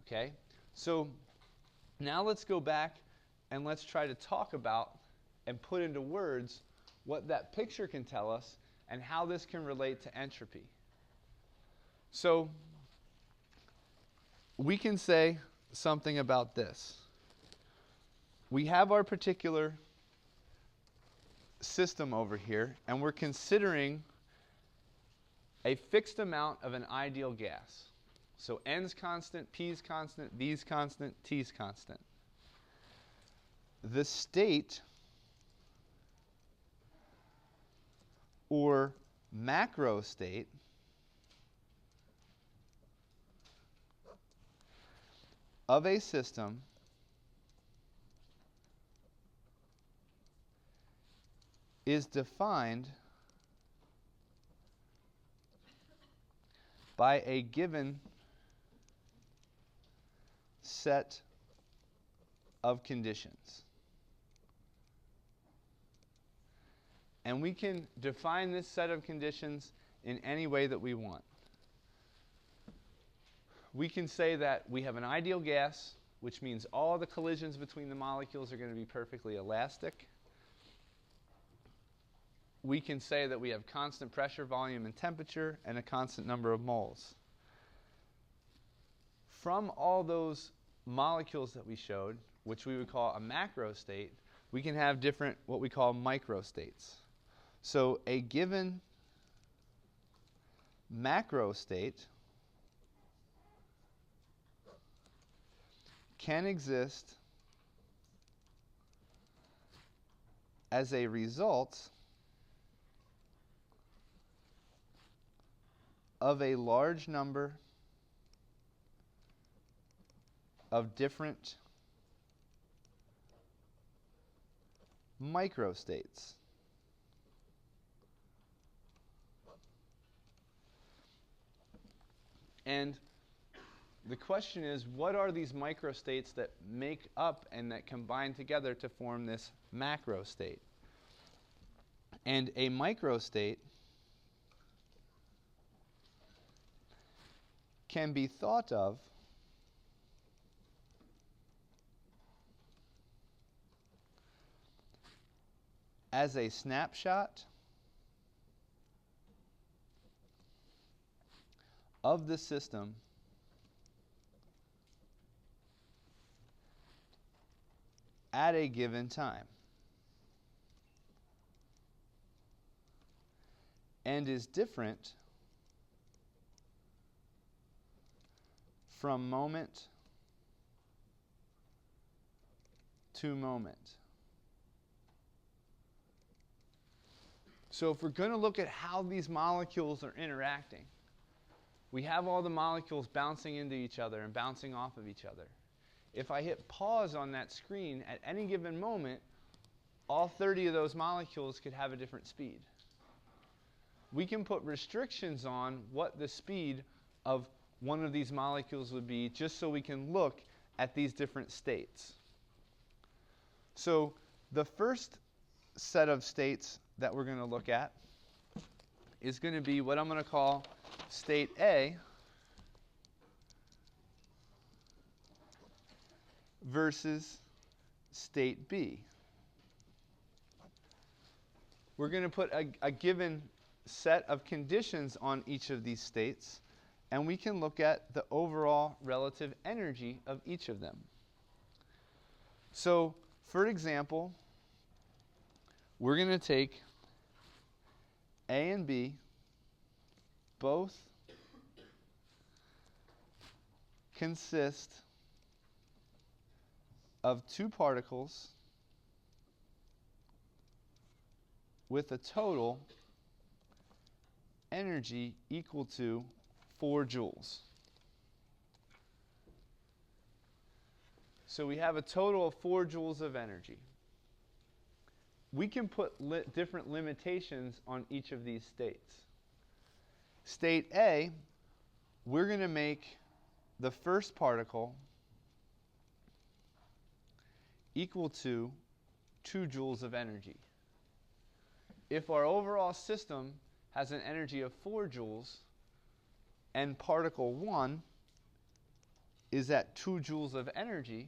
Okay? So now let's go back and let's try to talk about and put into words what that picture can tell us and how this can relate to entropy. So we can say something about this. We have our particular system over here, and we're considering a fixed amount of an ideal gas. So N's constant, P's constant, V's constant, T's constant. The state or macro state of a system is defined by a given set of conditions. And we can define this set of conditions in any way that we want. We can say that we have an ideal gas, which means all the collisions between the molecules are going to be perfectly elastic. We can say that we have constant pressure, volume, and temperature, and a constant number of moles. From all those molecules that we showed, which we would call a macro state, we can have different, what we call microstates. So a given macro state can exist as a result of a large number of different microstates. And the question is, what are these microstates that make up and that combine together to form this macro state? And a microstate can be thought of as a snapshot of the system at a given time, and is different from moment to moment. So if we're going to look at how these molecules are interacting, we have all the molecules bouncing into each other and bouncing off of each other. If I hit pause on that screen at any given moment, all 30 of those molecules could have a different speed. We can put restrictions on what the speed of one of these molecules would be just so we can look at these different states. So the first set of states that we're going to look at is going to be what I'm going to call state A versus state B. We're going to put a given set of conditions on each of these states, and we can look at the overall relative energy of each of them. So, for example, we're going to take A and B, both consist of two particles with a total energy equal to 4 joules. So we have a total of 4 joules of energy. We can put different limitations on each of these states. State A, we're going to make the first particle equal to 2 joules of energy. If our overall system has an energy of 4 joules and particle 1 is at 2 joules of energy,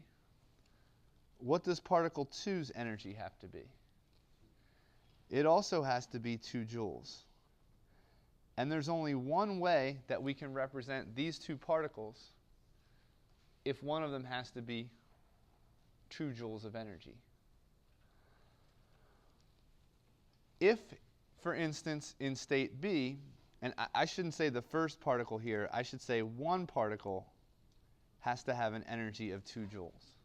what does particle 2's energy have to be? It also has to be 2 joules. And there's only one way that we can represent these two particles if one of them has to be 2 joules of energy. If, for instance, in state B, and I shouldn't say the first particle here, I should say one particle has to have an energy of 2 joules.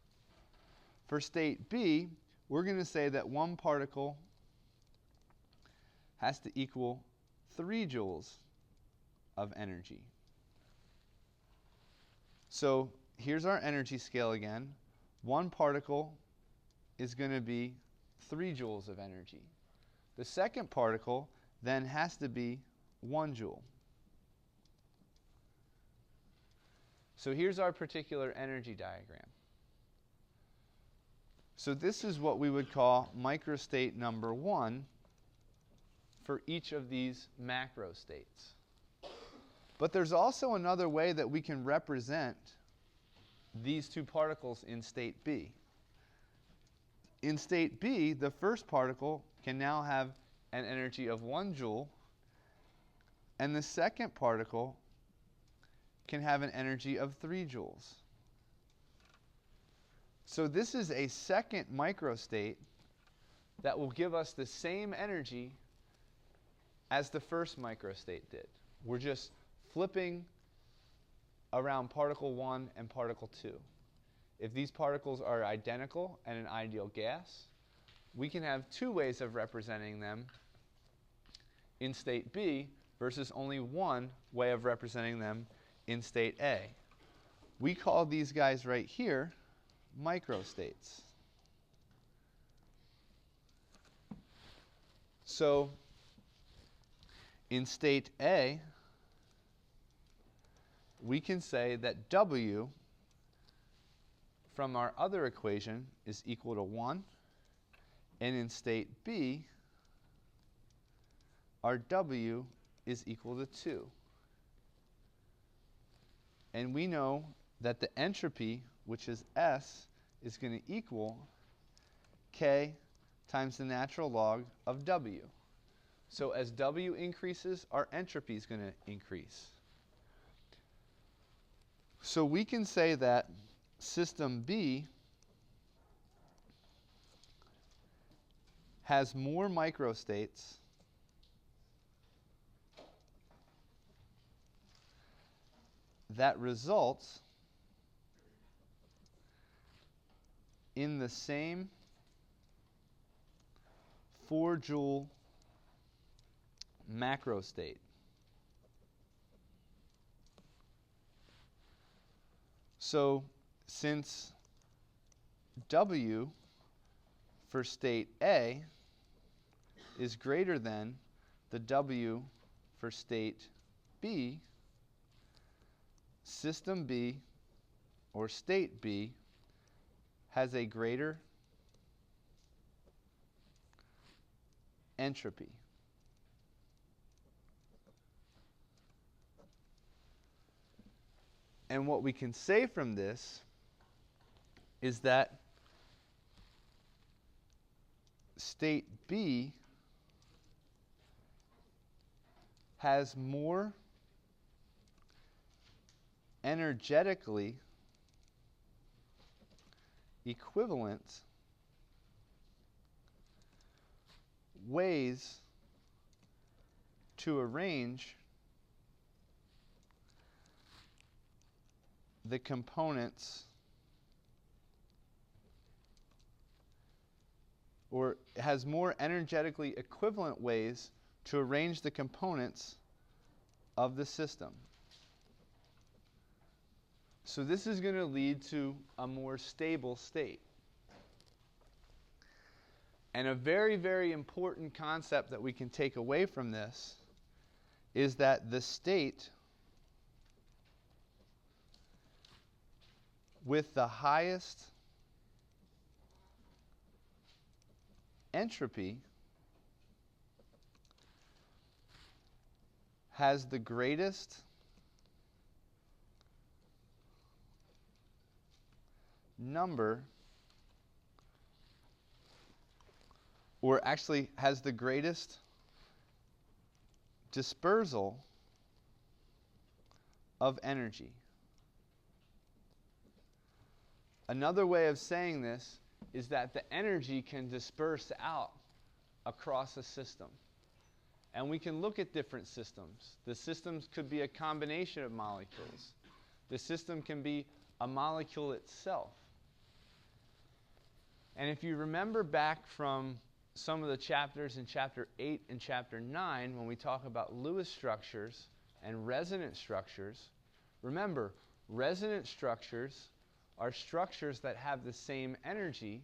For state B, we're going to say that one particle has to equal 3 joules of energy. So here's our energy scale again. One particle is going to be 3 joules of energy. The second particle then has to be 1 joule. So here's our particular energy diagram. So this is what we would call microstate number 1 for each of these macro states. But there's also another way that we can represent these two particles in state B. In state B, the first particle can now have an energy of 1 joule, and the second particle can have an energy of 3 joules. So this is a second microstate that will give us the same energy as the first microstate did. We're just flipping around particle 1 and particle 2. If these particles are identical and an ideal gas, we can have two ways of representing them in state B versus only one way of representing them in state A. We call these guys right here microstates. So in state A, we can say that W from our other equation is equal to 1. And in state B, our W is equal to 2. And we know that the entropy, which is S, is going to equal K times the natural log of W. So as W increases, our entropy is going to increase. So we can say that system B has more microstates that results in the same 4 joule macro state. So since W for state A is greater than the W for state B, system B, or state B, has a greater entropy. And what we can say from this is that state B has more energetically equivalent ways to arrange the components, or has more energetically equivalent ways to arrange the components of the system. So this is going to lead to a more stable state. And a very, very important concept that we can take away from this is that the state with the highest entropy has the greatest number, or actually has the greatest dispersal of energy. Another way of saying this is that the energy can disperse out across a system. And we can look at different systems. The systems could be a combination of molecules. The system can be a molecule itself. And if you remember back from some of the chapters in Chapter 8 and Chapter 9, when we talk about Lewis structures and resonance structures, remember, resonance structures are structures that have the same energy,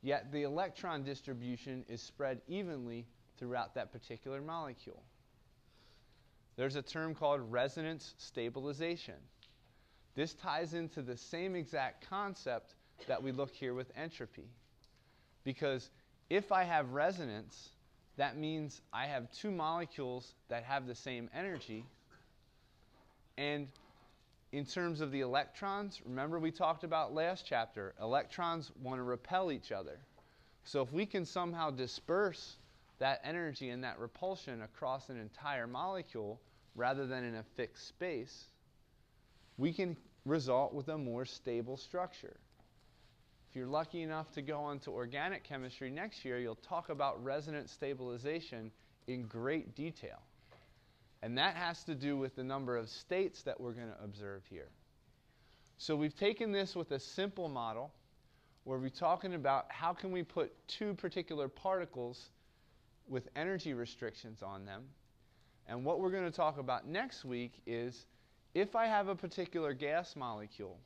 yet the electron distribution is spread evenly throughout that particular molecule. There's a term called resonance stabilization. This ties into the same exact concept that we look here with entropy. Because if I have resonance, that means I have two molecules that have the same energy. And in terms of the electrons, remember we talked about last chapter, electrons want to repel each other. So if we can somehow disperse that energy and that repulsion across an entire molecule rather than in a fixed space, we can result with a more stable structure. If you're lucky enough to go on to organic chemistry next year, you'll talk about resonance stabilization in great detail. And that has to do with the number of states that we're going to observe here. So we've taken this with a simple model where we're talking about how can we put two particular particles with energy restrictions on them. And what we're going to talk about next week is if I have a particular gas molecule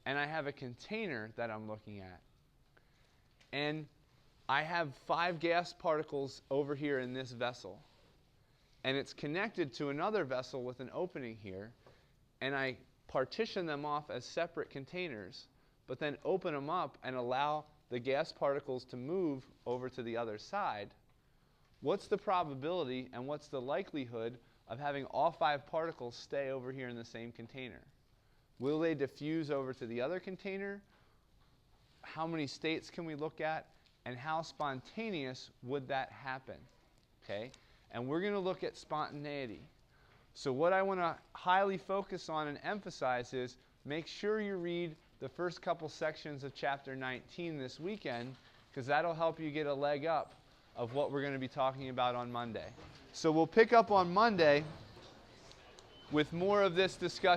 and I have a container that I'm looking at, and I have 5 gas particles over here in this vessel, and it's connected to another vessel with an opening here, and I partition them off as separate containers, but then open them up and allow the gas particles to move over to the other side, what's the probability and what's the likelihood of having all 5 particles stay over here in the same container? Will they diffuse over to the other container? How many states can we look at? And how spontaneous would that happen? Okay? And we're going to look at spontaneity. So what I want to highly focus on and emphasize is make sure you read the first couple sections of Chapter 19 this weekend, because that'll help you get a leg up of what we're going to be talking about on Monday. So we'll pick up on Monday with more of this discussion.